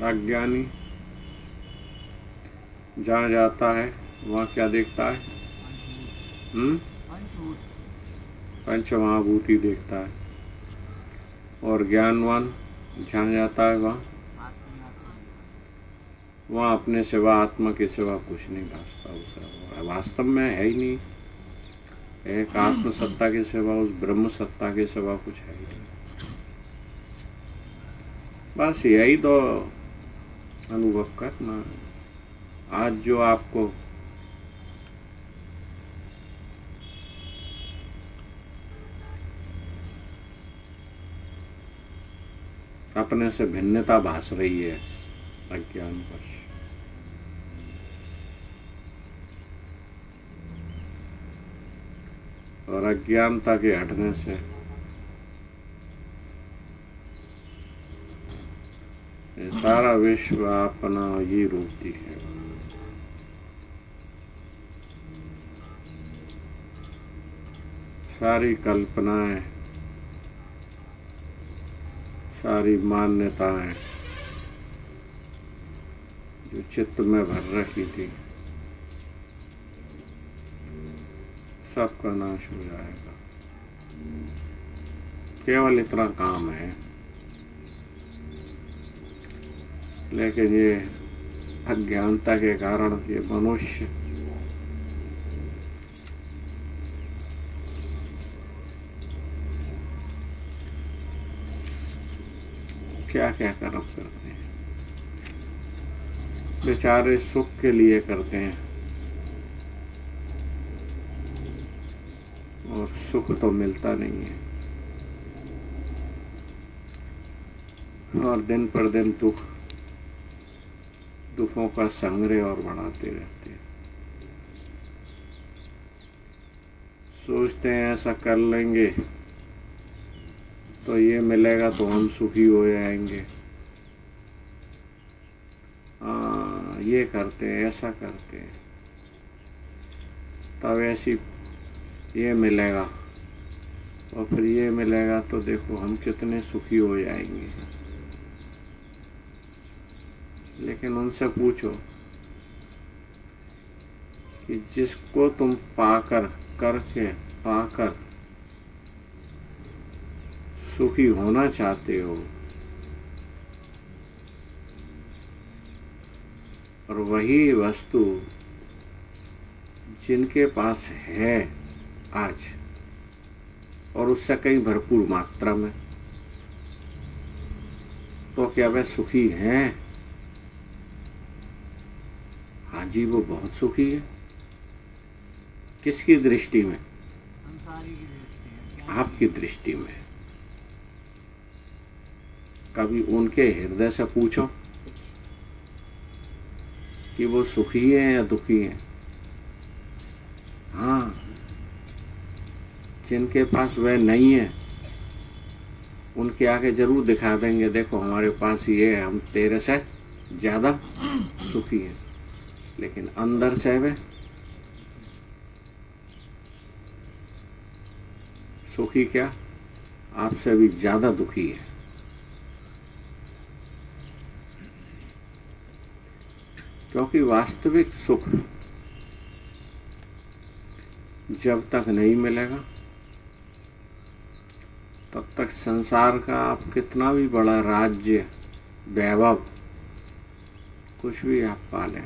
अज्ञानी जहाँ जाता है वहाँ क्या देखता है? पंच महाभूति देखता है। और ज्ञानवान जहाँ जाता है वहाँ अपने सिवा, आत्मा के सिवा कुछ नहीं भासता उसे, वास्तव में है ही नहीं। एक आत्म सत्ता के सिवा, उस ब्रह्म सत्ता के सिवा कुछ है ही नहीं। बस यही तो अनुभव करना। आज जो आपको अपने से भिन्नता भास रही है अज्ञान पर, और अज्ञानता के हटने से सारा विश्व अपना ये रूप दिखेगा। सारी कल्पनाएं, सारी मान्यताएं जो चित्त में भर रखी थी, सबका नाश हो जाएगा। केवल इतना काम है। लेकिन ये अज्ञानता के कारण ये मनुष्य क्या क्या कर्म करते हैं। बेचारे सुख के लिए करते हैं, और सुख तो मिलता नहीं है, और दिन पर दिन दुखों का संग्रह और बढ़ाते रहते हैं। सोचते हैं ऐसा कर लेंगे तो ये मिलेगा तो हम सुखी हो जाएंगे। ये करते हैं, ऐसा करते हैं, तब ऐसी ये मिलेगा, और फिर ये मिलेगा तो देखो हम कितने सुखी हो जाएंगे। लेकिन उनसे पूछो कि जिसको तुम पाकर सुखी होना चाहते हो, और वही वस्तु जिनके पास है आज, और उससे कहीं भरपूर मात्रा में, तो क्या वे सुखी हैं? हाँ जी, वो बहुत सुखी है। किसकी दृष्टि में? आपकी दृष्टि में। कभी उनके हृदय से पूछो कि वो सुखी हैं या दुखी हैं। हाँ, जिनके पास वह नहीं है उनके आगे जरूर दिखा देंगे, देखो हमारे पास ये है, हम तेरे से ज्यादा सुखी हैं। लेकिन अंदर से वे सुखी क्या, आपसे भी ज्यादा दुखी है। क्योंकि वास्तविक सुख जब तक नहीं मिलेगा तब तक संसार का आप कितना भी बड़ा राज्य, वैभव, कुछ भी आप पालें,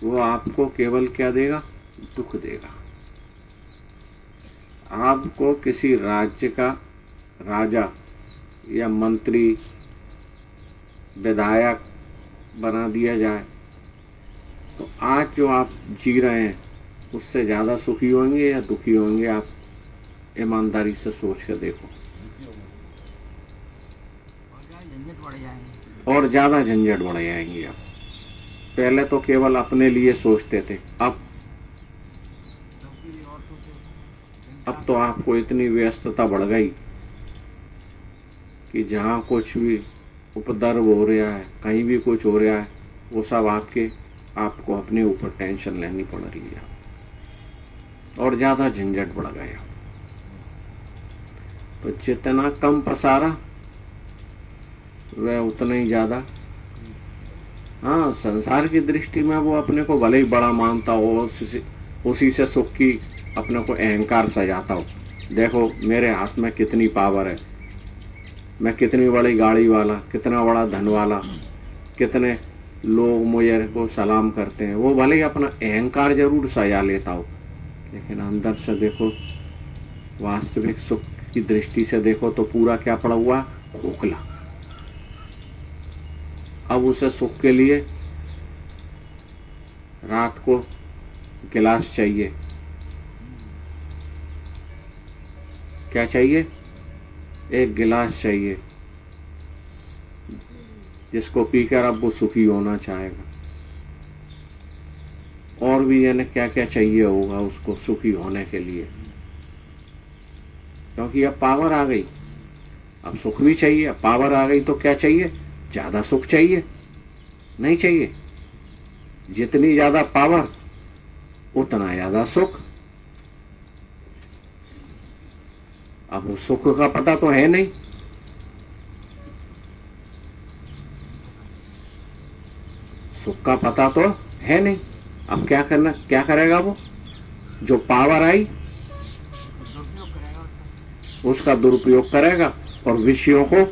वो आपको केवल क्या देगा? दुख देगा। आपको किसी राज्य का राजा या मंत्री, विधायक बना दिया जाए तो आज जो आप जी रहे हैं उससे ज्यादा सुखी होंगे या दुखी होंगे? आप ईमानदारी से सोच कर देखो। और ज्यादा झंझट बढ़ जाएंगे। आप पहले तो केवल अपने लिए सोचते थे, अब तो आपको इतनी व्यस्तता बढ़ गई कि जहां कुछ भी उपद्रव हो रहा है, कहीं भी कुछ हो रहा है, वो सब आपको अपने ऊपर टेंशन लेनी पड़ रही है, और ज्यादा झंझट बढ़ गया। तो जितना कम पसारा वह उतना ही ज्यादा, हाँ, संसार की दृष्टि में वो अपने को भले ही बड़ा मानता हो, उसी से सुख की अपने को अहंकार सजाता हो। देखो मेरे हाथ में कितनी पावर है, मैं कितनी बड़ी गाड़ी वाला, कितना बड़ा धन वाला, कितने लोग मुझे को सलाम करते हैं। वो भले ही अपना अहंकार जरूर सजा लेता हो, लेकिन अंदर से देखो, वास्तविक सुख की दृष्टि से देखो तो पूरा क्या पड़ा हुआ, खोखला। अब उसे सुख के लिए रात को गिलास चाहिए, क्या चाहिए, एक गिलास चाहिए, जिसको पीकर अब वो सुखी होना चाहेगा। और भी यानी क्या क्या चाहिए होगा उसको सुखी होने के लिए, क्योंकि अब पावर आ गई, अब सुख भी चाहिए। पावर आ गई तो क्या चाहिए, ज्यादा सुख चाहिए, नहीं चाहिए। जितनी ज्यादा पावर उतना ज्यादा सुख। अब उस सुख का पता तो है नहीं, सुख का पता तो है नहीं। अब क्या करना, क्या करेगा वो, जो पावर आई उसका दुरुपयोग करेगा। और विषयों को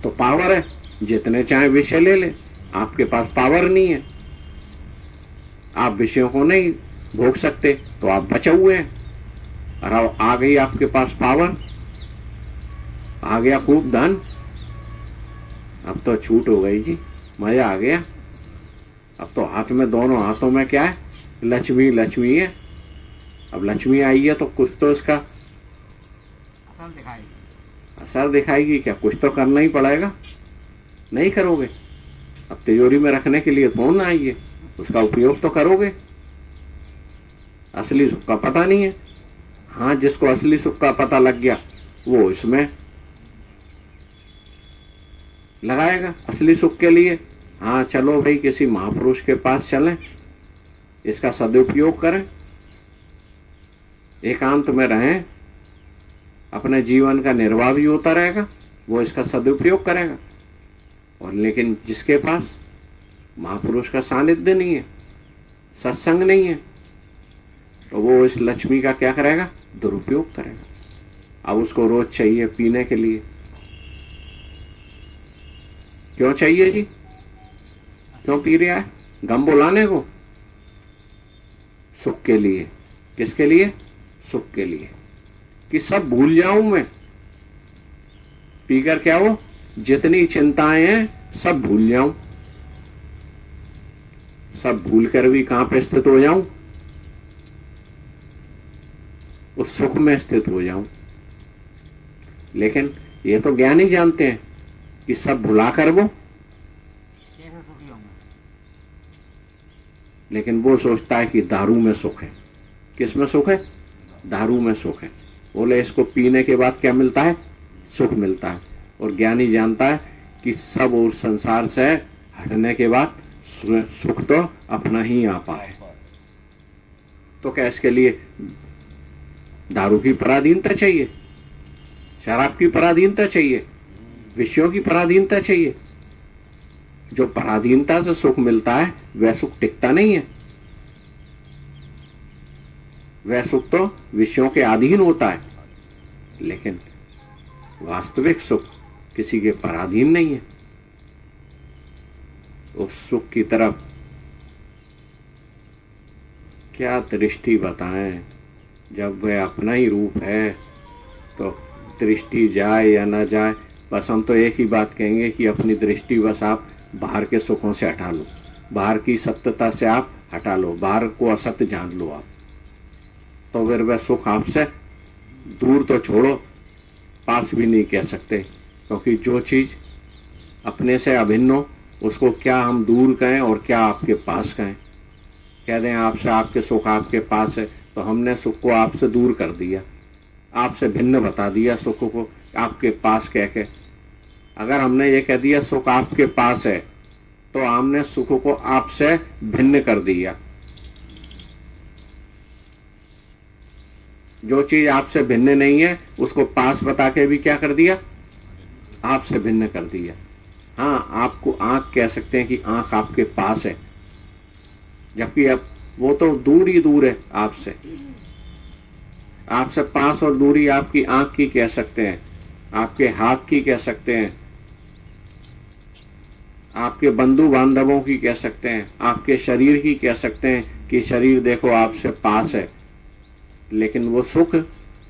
तो पावर है, जितने चाहे विषय ले ले, आपके पास पावर नहीं है, आप विषयों को नहीं भोग सकते, तो आप बचे हुए हैं। और अब आ गई आपके पास पावर, आ गया खूब धन, अब तो छूट हो गई जी, मजा आ गया। अब तो हाथ में, दोनों हाथों में क्या है, लक्ष्मी लक्ष्मी है। अब लक्ष्मी आई है तो कुछ तो इसका असर दिखाएगी क्या, कुछ तो करना ही पड़ेगा, नहीं करोगे। अब तिजोरी में रखने के लिए फोन ना आई है, उसका उपयोग तो करोगे। असली सुख का पता नहीं है, हाँ, जिसको असली सुख का पता लग गया वो इसमें लगाएगा असली सुख के लिए। हाँ चलो भाई, किसी महापुरुष के पास चलें, इसका सदुपयोग करें, एकांत में रहें, अपने जीवन का निर्वाह भी होता रहेगा, वो इसका सदुपयोग करेगा। और लेकिन जिसके पास महापुरुष का सानिध्य नहीं है, सत्संग नहीं है, तो वो इस लक्ष्मी का क्या करेगा, दुरुपयोग करेगा। अब उसको रोज चाहिए पीने के लिए। क्यों चाहिए जी, क्यों पी रहा है, गम बुलाने को, सुख के लिए। किसके लिए, सुख के लिए, कि सब भूल जाऊं मैं, पीकर क्या हो, जितनी चिंताएं हैं सब भूल जाऊं, सब भूल कर भी कहां पे स्थित हो जाऊं, उस सुख में स्थित हो जाऊं। लेकिन ये तो ज्ञानी जानते हैं कि सब भुलाकर वो, लेकिन वो सोचता है कि दारू में सुख है। किस में सुख है, दारू में सुख है। बोले इसको पीने के बाद क्या मिलता है, सुख मिलता है। और ज्ञानी जानता है कि सब और संसार से हटने के बाद सुख तो अपना ही आ पाए। तो क्या इसके लिए दारू की पराधीनता चाहिए, शराब की पराधीनता चाहिए, विषयों की पराधीनता चाहिए? जो पराधीनता से सुख मिलता है वह सुख टिकता नहीं है, वह सुख तो विषयों के अधीन होता है। लेकिन वास्तविक सुख किसी के पराधीन नहीं है। उस सुख की तरफ क्या दृष्टि बताएं, जब वह अपना ही रूप है तो दृष्टि जाए या ना जाए, बस हम तो एक ही बात कहेंगे कि अपनी दृष्टि बस आप बाहर के सुखों से हटा लो, बाहर की सत्यता से आप हटा लो, बाहर को असत्य जान लो आप, तो फिर वह सुख आपसे दूर तो छोड़ो, पास भी नहीं कह सकते। क्योंकि जो चीज अपने से अभिन्न हो उसको क्या हम दूर कहें और क्या आपके पास कहें। कह दें आपसे आपके सुख आपके पास है, तो हमने सुख को आपसे दूर कर दिया, आपसे भिन्न बता दिया सुख को आपके पास कह के। अगर हमने ये कह दिया सुख आपके पास है, तो हमने सुख को आपसे भिन्न कर दिया। जो चीज आपसे भिन्न नहीं है उसको पास बता के भी क्या कर दिया, आपसे भिन्न कर दिया। हाँ, आपको आंख कह सकते हैं कि आंख आपके पास है, जबकि अब वो तो दूर ही दूर है आपसे। आपसे पास और दूरी आपकी आंख की कह सकते हैं, आपके हाथ की कह सकते हैं, आपके बंधु बांधवों की कह सकते हैं, आपके शरीर की कह सकते हैं कि शरीर देखो आपसे पास है। लेकिन वो सुख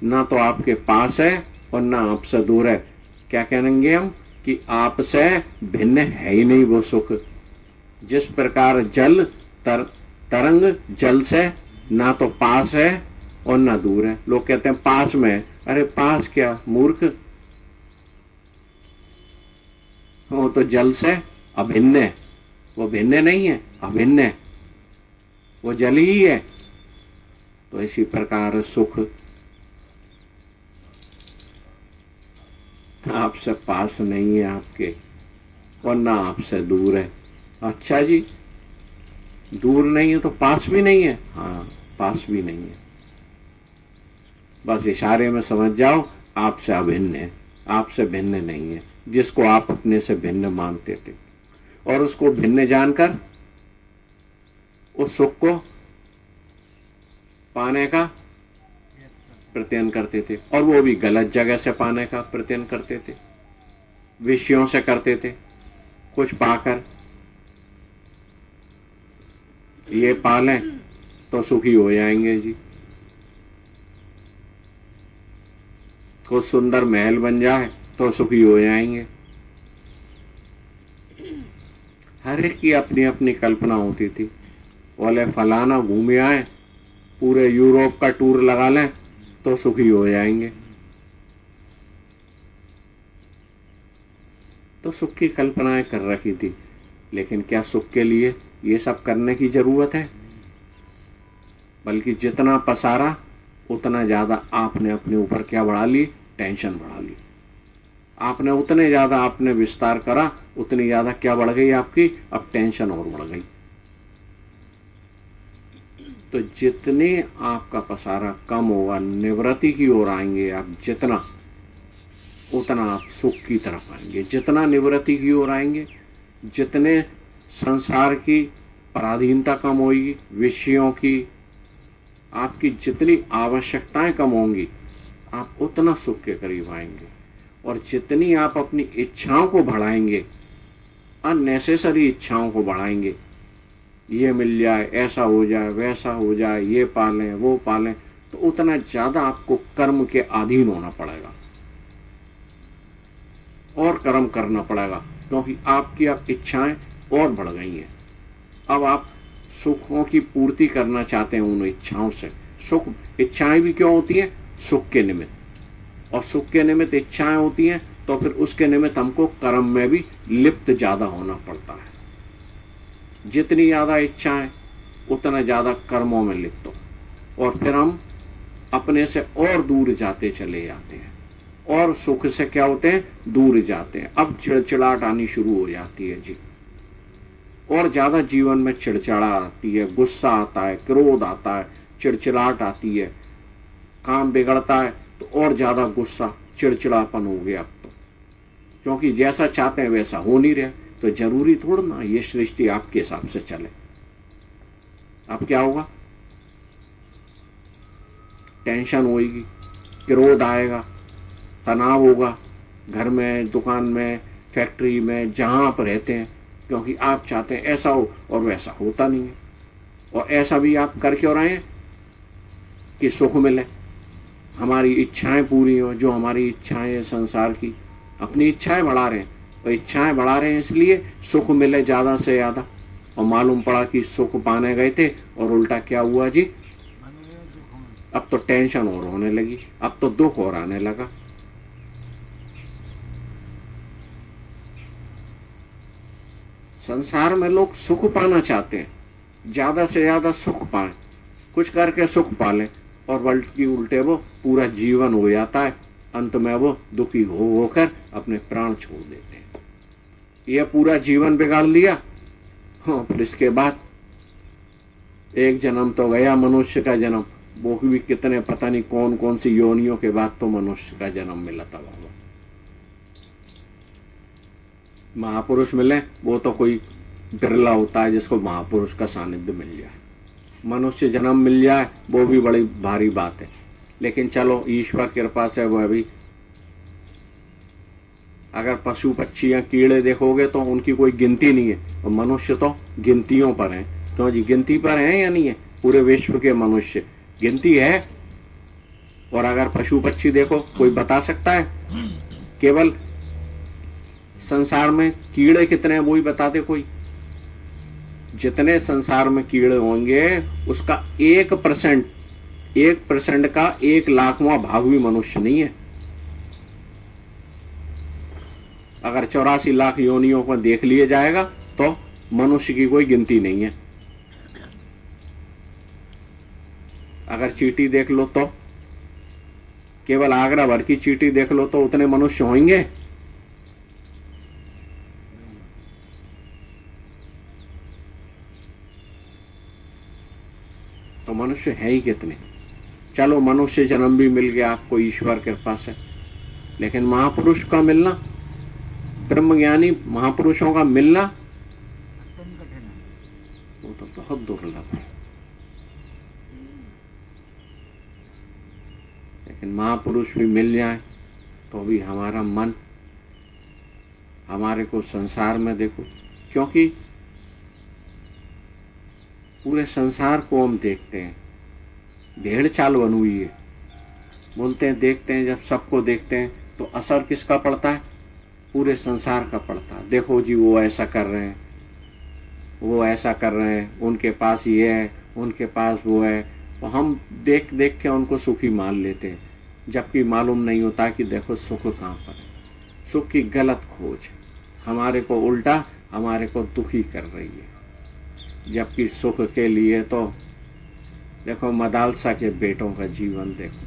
ना तो आपके पास है और ना आपसे दूर है। क्या कहेंगे हम कि आपसे भिन्न है ही नहीं वो सुख। जिस प्रकार जल तरंग जल से ना तो पास है और ना दूर है। लोग कहते हैं पास में, अरे पास क्या मूर्ख, वो तो जल से अभिन्न है। वो भिन्न नहीं है, अभिन्न है, वो जल ही है। तो इसी प्रकार सुख आपसे पास नहीं है आपके, और ना आपसे दूर है। अच्छा जी, दूर नहीं है तो पास भी नहीं है? हाँ, पास भी नहीं है। बस इशारे में समझ जाओ आपसे अभिन्न है, आपसे भिन्न नहीं है। जिसको आप अपने से भिन्न मानते थे और उसको भिन्न जानकर उस सुख को पाने का प्रयत्न करते थे, और वो भी गलत जगह से पाने का प्रयत्न करते थे, विषयों से करते थे। कुछ पाकर ये पालें तो सुखी हो जाएंगे जी, कुछ सुंदर महल बन जाए तो सुखी हो जाएंगे। हर एक की अपनी अपनी कल्पना होती थी। बोले फलाना घूमे आए, पूरे यूरोप का टूर लगा लें तो सुखी हो जाएंगे। तो सुख की कल्पनाएं कर रखी थी। लेकिन क्या सुख के लिए ये सब करने की जरूरत है? बल्कि जितना पसारा उतना ज्यादा आपने अपने ऊपर क्या बढ़ा ली? टेंशन बढ़ा ली। आपने उतने ज्यादा आपने विस्तार करा, उतनी ज्यादा क्या बढ़ गई आपकी? अब टेंशन और बढ़ गई। तो जितने आपका पसारा कम होगा, निवृत्ति की ओर आएंगे आप जितना, उतना आप सुख की तरफ आएंगे। जितना निवृत्ति की ओर आएंगे, जितने संसार की पराधीनता कम होगी, विषयों की आपकी जितनी आवश्यकताएं कम होंगी, आप उतना सुख के करीब आएंगे। और जितनी आप अपनी इच्छाओं को बढ़ाएंगे, अननेसेसरी इच्छाओं को बढ़ाएंगे, ये मिल जाए, ऐसा हो जाए, वैसा हो जाए, ये पालें, वो पालें, तो उतना ज्यादा आपको कर्म के अधीन होना पड़ेगा और कर्म करना पड़ेगा, क्योंकि आपकी अब इच्छाएं और बढ़ गई हैं। अब आप सुखों की पूर्ति करना चाहते हैं उन इच्छाओं से। सुख इच्छाएं भी क्यों होती हैं? सुख के निमित्त। और सुख के निमित्त इच्छाएं होती हैं, तो फिर उसके निमित्त हमको कर्म में भी लिप्त ज्यादा होना पड़ता है। जितनी ज्यादा इच्छाएं, उतना ज्यादा कर्मों में लिप्त हो, और फिर हम अपने से और दूर जाते चले जाते हैं, और सुख से क्या होते हैं? दूर जाते हैं। अब चिड़चिड़ाहट आनी शुरू हो जाती है जी, और ज्यादा जीवन में चिड़चिड़ा आती है, गुस्सा आता है, क्रोध आता है, चिड़चिड़ाहट आती है, काम बिगड़ता है तो और ज्यादा गुस्सा, चिड़चिड़ापन हो गया अब तो, क्योंकि जैसा चाहते हैं वैसा हो नहीं रहा। तो जरूरी थोड़ा ना ये सृष्टि आपके हिसाब से चले। अब क्या होगा? टेंशन होगी, क्रोध आएगा, तनाव होगा, घर में, दुकान में, फैक्ट्री में, जहां आप रहते हैं, क्योंकि आप चाहते हैं ऐसा हो और वैसा होता नहीं है। और ऐसा भी आप कर क्यों रहे हैं? कि सुख मिले, हमारी इच्छाएं पूरी हो। जो हमारी इच्छाएं हैं संसार की, अपनी इच्छाएं बढ़ा रहे हैं, और इच्छाएं बढ़ा रहे हैं इसलिए सुख मिले ज्यादा से ज्यादा। और मालूम पड़ा कि सुख पाने गए थे और उल्टा क्या हुआ जी? अब तो टेंशन और होने लगी, अब तो दुख और आने लगा। संसार में लोग सुख पाना चाहते हैं, ज्यादा से ज्यादा सुख पाएं, कुछ करके सुख पालें, और बल्कि उल्टे वो पूरा जीवन हो जाता है, अंत में वो दुखी होकर अपने प्राण छोड़ देते हैं। ये पूरा जीवन बिगाड़ लिया। हाँ, फिर इसके बाद एक जन्म तो गया, मनुष्य का जन्म, वो भी कितने पता नहीं कौन कौन सी योनियों के बाद तो मनुष्य का जन्म मिला था बाबा। महापुरुष मिले वो तो कोई बिरला होता है जिसको महापुरुष का सानिध्य मिल जाए। मनुष्य जन्म मिल जाए वो भी बड़ी भारी बात है, लेकिन चलो ईश्वर कृपा से वह भी। अगर पशु पक्षियां कीड़े देखोगे तो उनकी कोई गिनती नहीं है, और मनुष्य तो गिनतियों पर हैं। क्यों जी, गिनती पर हैं या नहीं है? पूरे विश्व के मनुष्य गिनती है। और अगर पशु पक्षी देखो, कोई बता सकता है? केवल संसार में कीड़े कितने हैं वो ही बता दे कोई। जितने संसार में कीड़े होंगे उसका 1% का 1,00,000वां भाग भी मनुष्य नहीं है। अगर 84 लाख योनियों को देख लिया जाएगा तो मनुष्य की कोई गिनती नहीं है। अगर चींटी देख लो तो, केवल आगरा भर की चींटी देख लो तो उतने मनुष्य होंगे। तो मनुष्य है ही कितने। चलो मनुष्य जन्म भी मिल गया आपको ईश्वर कृपा से, लेकिन महापुरुष का मिलना, ब्रह्मज्ञानी महापुरुषों का मिलना वो तो बहुत दुर्लभ है। लेकिन महापुरुष भी मिल जाए तो भी हमारा मन हमारे को संसार में देखो, क्योंकि पूरे संसार को हम देखते हैं, भेड़ चाल बनी हुई है। बोलते हैं देखते हैं, जब सबको देखते हैं तो असर किसका पड़ता है? पूरे संसार का पड़ता है। देखो जी वो ऐसा कर रहे हैं, वो ऐसा कर रहे हैं, उनके पास ये है, उनके पास वो है, तो हम देख देख के उनको सुखी मान लेते हैं, जबकि मालूम नहीं होता कि देखो सुख कहाँ पर है। सुख की गलत खोज हमारे को उल्टा हमारे को दुखी कर रही है। जबकि सुख के लिए तो देखो मदालसा के बेटों का जीवन देखो,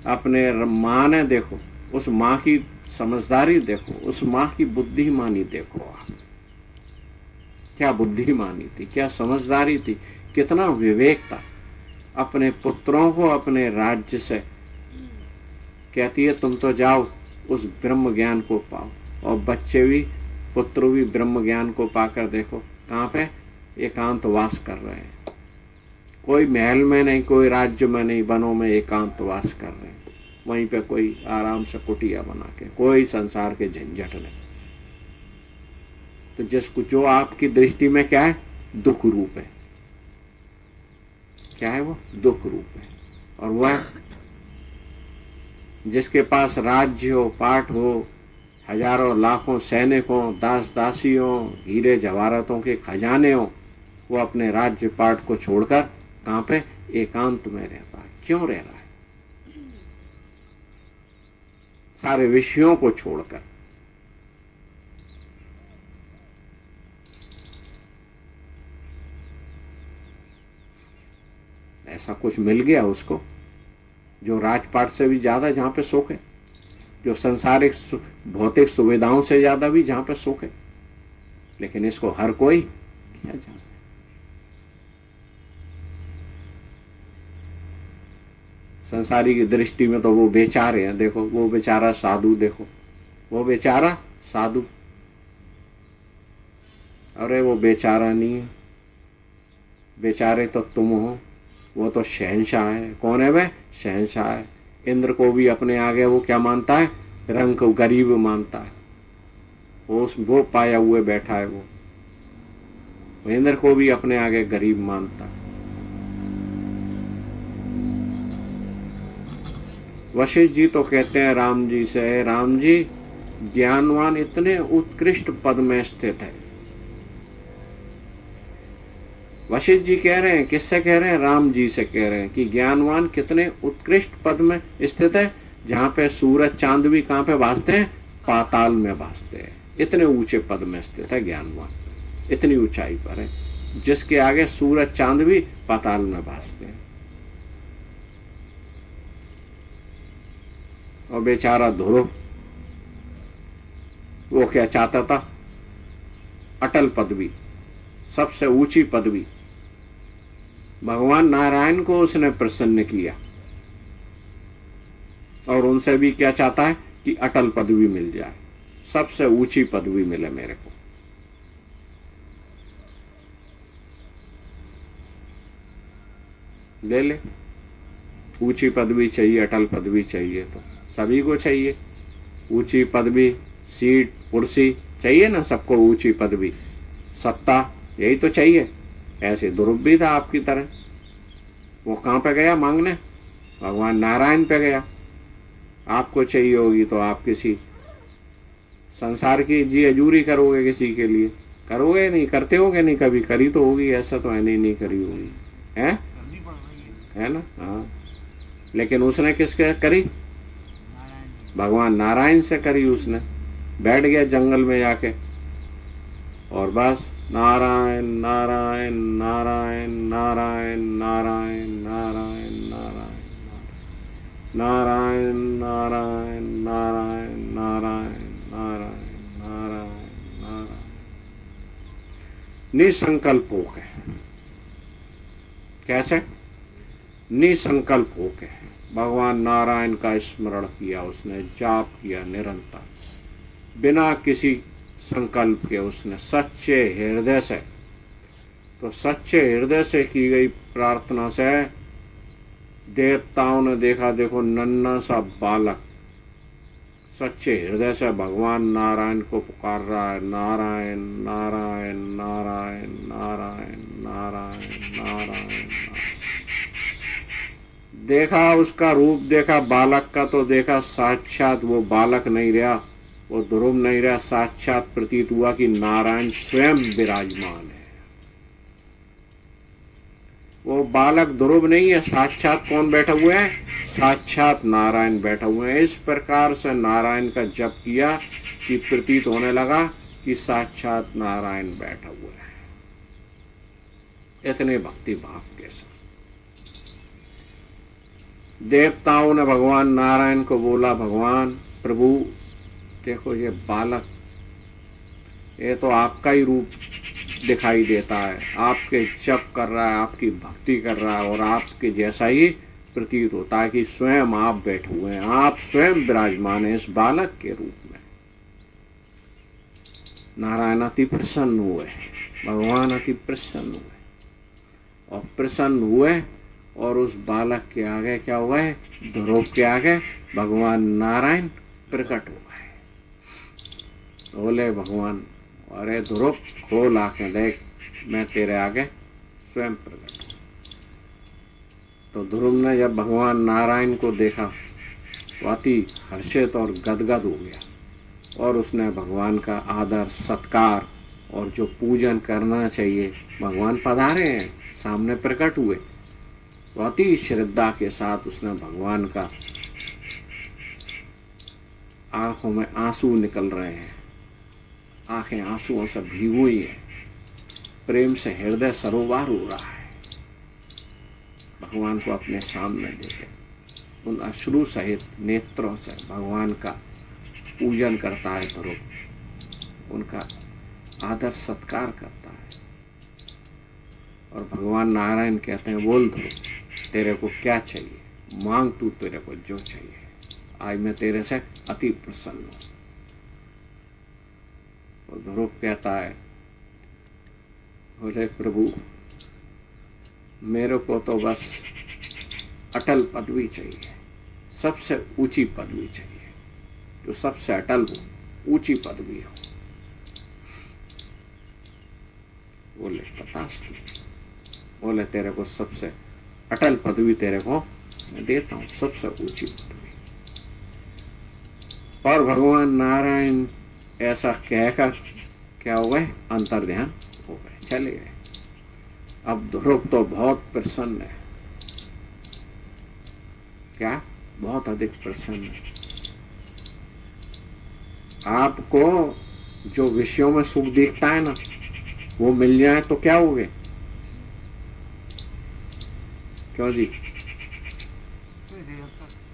अपने माँ ने देखो, उस माँ की समझदारी देखो, उस माँ की बुद्धिमानी देखो आप। क्या बुद्धिमानी थी, क्या समझदारी थी, कितना विवेक था। अपने पुत्रों को अपने राज्य से कहती है तुम तो जाओ उस ब्रह्म ज्ञान को पाओ, और बच्चे भी, पुत्र भी ब्रह्म ज्ञान को पाकर देखो कहाँ पे एकांतवास कर रहे हैं। कोई महल में नहीं, कोई राज्य में नहीं, वनों में एकांतवास कर रहे हैं। वहीं पे कोई आराम से कुटिया बना के, कोई संसार के झंझट नहीं। तो जिसको जो आपकी दृष्टि में क्या है? दुख रूप है। क्या है वो? दुख रूप है। और वह जिसके पास राज्य हो, पाठ हो, हजारों लाखों सैनिकों, दास दासियों, हीरे जवाहरातों के खजाने हो, वो अपने राज्य पाठ को छोड़कर कहां पे? एकांत में रहता है। क्यों रह रहा है? सारे विषयों को छोड़कर। ऐसा कुछ मिल गया उसको जो राजपाट से भी ज्यादा जहां पे सुख है, जो संसारिक भौतिक सुविधाओं से ज्यादा भी जहां पे सुख है। लेकिन इसको हर कोई क्या जानता है? संसारी की दृष्टि में तो वो बेचारे हैं। देखो वो बेचारा साधु, देखो वो बेचारा साधु। अरे वो बेचारा नहीं है, बेचारे तो तुम हो। वो तो शहंशाह है। कौन है वह? शहंशाह है। इंद्र को भी अपने आगे वो क्या मानता है? रंग को गरीब मानता है। वो पाया हुए बैठा है। वो इंद्र को भी अपने आगे गरीब मानता है। वशिष्ठ जी तो कहते हैं राम जी से, राम जी ज्ञानवान इतने उत्कृष्ट पद में स्थित है। वशिष्ठ जी कह रहे हैं, किससे कह रहे हैं? राम जी से कह रहे हैं कि ज्ञानवान कितने उत्कृष्ट पद में स्थित है, जहां पे सूरज चांद भी कहां पे भासते हैं? पाताल में भासते हैं। इतने ऊंचे पद में स्थित है ज्ञानवान, इतनी ऊंचाई पर है, जिसके आगे सूरज चांद भी पाताल में भासते हैं। और बेचारा ध्रुव, वो क्या चाहता था? अटल पदवी, सबसे ऊंची पदवी। भगवान नारायण को उसने प्रसन्न किया और उनसे भी क्या चाहता है? कि अटल पदवी मिल जाए, सबसे ऊंची पदवी मिले मेरे को। ले ले, ऊंची पदवी चाहिए, अटल पदवी चाहिए तो सभी को चाहिए। ऊंची पदवी, सीट, कुर्सी चाहिए ना सबको, ऊंची पदवी, सत्ता, यही तो चाहिए। ऐसे ध्रुव भी था आपकी तरह। वो कहां पे गया मांगने? भगवान नारायण पे गया। आपको चाहिए होगी तो आप किसी संसार की जी हजूरी करोगे, किसी के लिए करोगे? नहीं करते होगे? नहीं कभी करी तो होगी, ऐसा तो है नहीं करी होगी, है ना? हाँ, लेकिन उसने किसके करी? भगवान नारायण से करी उसने। बैठ गया जंगल में जाके और बस नारायण नारायण नारायण नारायण नारायण नारायण नारायण नारायण नारायण नारायण नारायण नारायण नारायण नारायण। निसंकल्प होके। कैसे? निसंकल्प होके भगवान नारायण का स्मरण किया उसने, जाप किया निरंतर, बिना किसी संकल्प के उसने, सच्चे हृदय से। तो सच्चे हृदय से की गई प्रार्थना से देवताओं ने देखा, देखो नन्हा सा बालक सच्चे हृदय से भगवान नारायण को पुकार रहा है, नारायण नारायण नारायण नारायण नारायण नारायण। देखा उसका रूप, देखा बालक का, तो देखा साक्षात वो बालक नहीं रहा, वो ध्रुव नहीं रहा, साक्षात प्रतीत हुआ कि नारायण स्वयं विराजमान है। वो बालक ध्रुव नहीं है, साक्षात कौन बैठा हुआ है? साक्षात नारायण बैठा हुए हैं। इस प्रकार से नारायण का जप किया कि प्रतीत होने लगा कि साक्षात नारायण बैठा हुआ है। इतने भक्ति भाव के साथ देवताओं ने भगवान नारायण को बोला, भगवान प्रभु देखो ये बालक, ये तो आपका ही रूप दिखाई देता है, आपके जप कर रहा है, आपकी भक्ति कर रहा है और आपके जैसा ही प्रतीत होता है कि स्वयं आप बैठे हुए हैं, आप स्वयं विराजमान हैं इस बालक के रूप में। नारायण अति प्रसन्न हुए, भगवान अति प्रसन्न हुए और प्रसन्न हुए और उस बालक के आगे क्या हुआ है? ध्रुव के आगे भगवान नारायण प्रकट हो गए। बोले भगवान, अरे ध्रुव खोल आंखें, देख मैं तेरे आगे स्वयं प्रकट हूं। तो ध्रुव ने जब भगवान नारायण को देखा तो अति हर्षित और गदगद हो गया और उसने भगवान का आदर सत्कार और जो पूजन करना चाहिए, भगवान पधारे हैं, सामने प्रकट हुए, तो अति श्रद्धा के साथ उसने भगवान का, आंखों में आंसू निकल रहे हैं, आंखें आंसुओं से भीगी हुई है, प्रेम से हृदय सरोवर हो रहा है। भगवान को अपने सामने देखे उन अश्रु सहित नेत्रों से भगवान का पूजन करता है ध्रुव, उनका आदर सत्कार करता है और भगवान नारायण कहते हैं, बोल ध्रुव तेरे को क्या चाहिए, मांग तू तेरे को जो चाहिए, आज मैं तेरे से अति प्रसन्न हूं। और ध्रुव कहता है, बोले प्रभु मेरे को तो बस अटल पदवी चाहिए, सबसे ऊंची पदवी चाहिए, जो सबसे अटल हो, ऊंची पदवी हो। बोले तथास्तु, बोले तेरे को सबसे अटल पदवी तेरे को मैं देता हूं, सबसे ऊंची पदवी। और भगवान नारायण ऐसा कहकर क्या हो गए? अंतर्ध्यान हो गए, चले गए। अब ध्रुव तो बहुत प्रसन्न है, क्या? बहुत अधिक प्रसन्न है। आपको जो विषयों में सुख दिखता है ना, वो मिल जाए तो क्या हो गए? क्यों जी?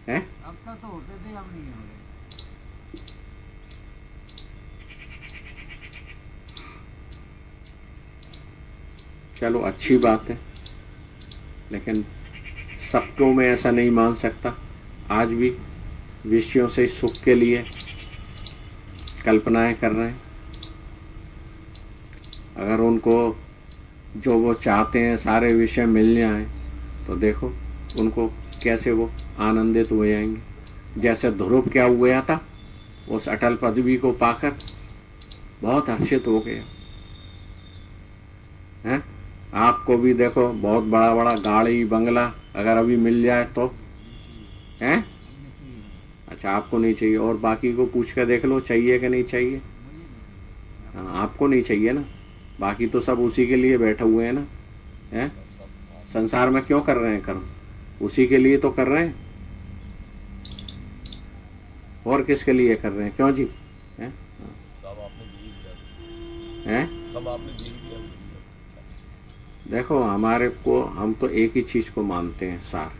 है? अब तक तो होते थे, अब नहीं हो रहे। चलो अच्छी बात है, लेकिन सबको मैं ऐसा नहीं मान सकता। आज भी विषयों से सुख के लिए कल्पनाएं कर रहे हैं। अगर उनको जो वो चाहते हैं सारे विषय मिल जाएं तो देखो उनको कैसे वो आनंदित हो जाएंगे। जैसे ध्रुव क्या हुआ था, उस अटल पदवी को पाकर बहुत हर्षित हो गया हैं। आपको भी देखो बहुत बड़ा बड़ा गाड़ी बंगला अगर अभी मिल जाए तो हैं। अच्छा, आपको नहीं चाहिए, और बाकी को पूछ कर देख लो चाहिए कि नहीं चाहिए। हाँ, आपको नहीं चाहिए ना, बाकी तो सब उसी के लिए बैठे हुए हैं ना, हैं। संसार में क्यों कर रहे हैं कर्म, उसी के लिए तो कर रहे हैं, और किसके लिए कर रहे हैं, क्यों जी, हैं? सब आपने जी दिया, हैं? सब आपने जी दिया। देखो हमारे को, हम तो एक ही चीज को मानते हैं, सार,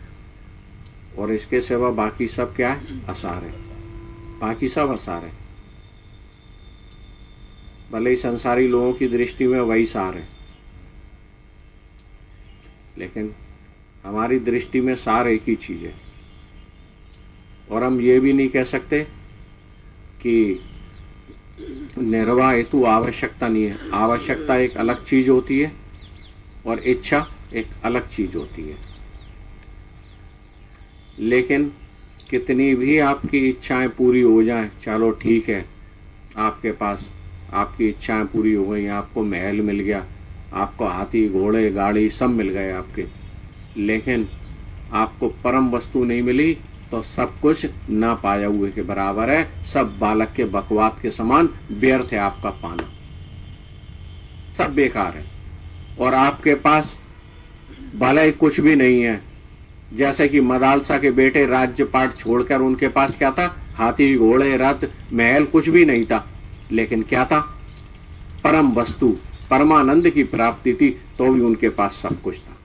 और इसके सिवा बाकी सब क्या है, असार है। बाकी सब असार है, भले ही संसारी लोगों की दृष्टि में वही सार है, लेकिन हमारी दृष्टि में सार एक ही चीज है। और हम ये भी नहीं कह सकते कि निर्वाह हेतु आवश्यकता नहीं है। आवश्यकता एक अलग चीज होती है और इच्छा एक अलग चीज होती है। लेकिन कितनी भी आपकी इच्छाएं पूरी हो जाएं, चलो ठीक है, आपके पास आपकी इच्छाएं पूरी हो गई, आपको महल मिल गया, आपको हाथी घोड़े गाड़ी सब मिल गए आपके, लेकिन आपको परम वस्तु नहीं मिली तो सब कुछ ना पाया हुए के बराबर है। सब बालक के बकवाद के समान व्यर्थ है आपका पाना, सब बेकार है। और आपके पास भले ही कुछ भी नहीं है, जैसे कि मदालसा के बेटे राज्यपाट छोड़कर उनके पास क्या था, हाथी घोड़े रथ महल कुछ भी नहीं था, लेकिन क्या था, परम वस्तु परमानंद की प्राप्ति थी, तो भी उनके पास सब कुछ था।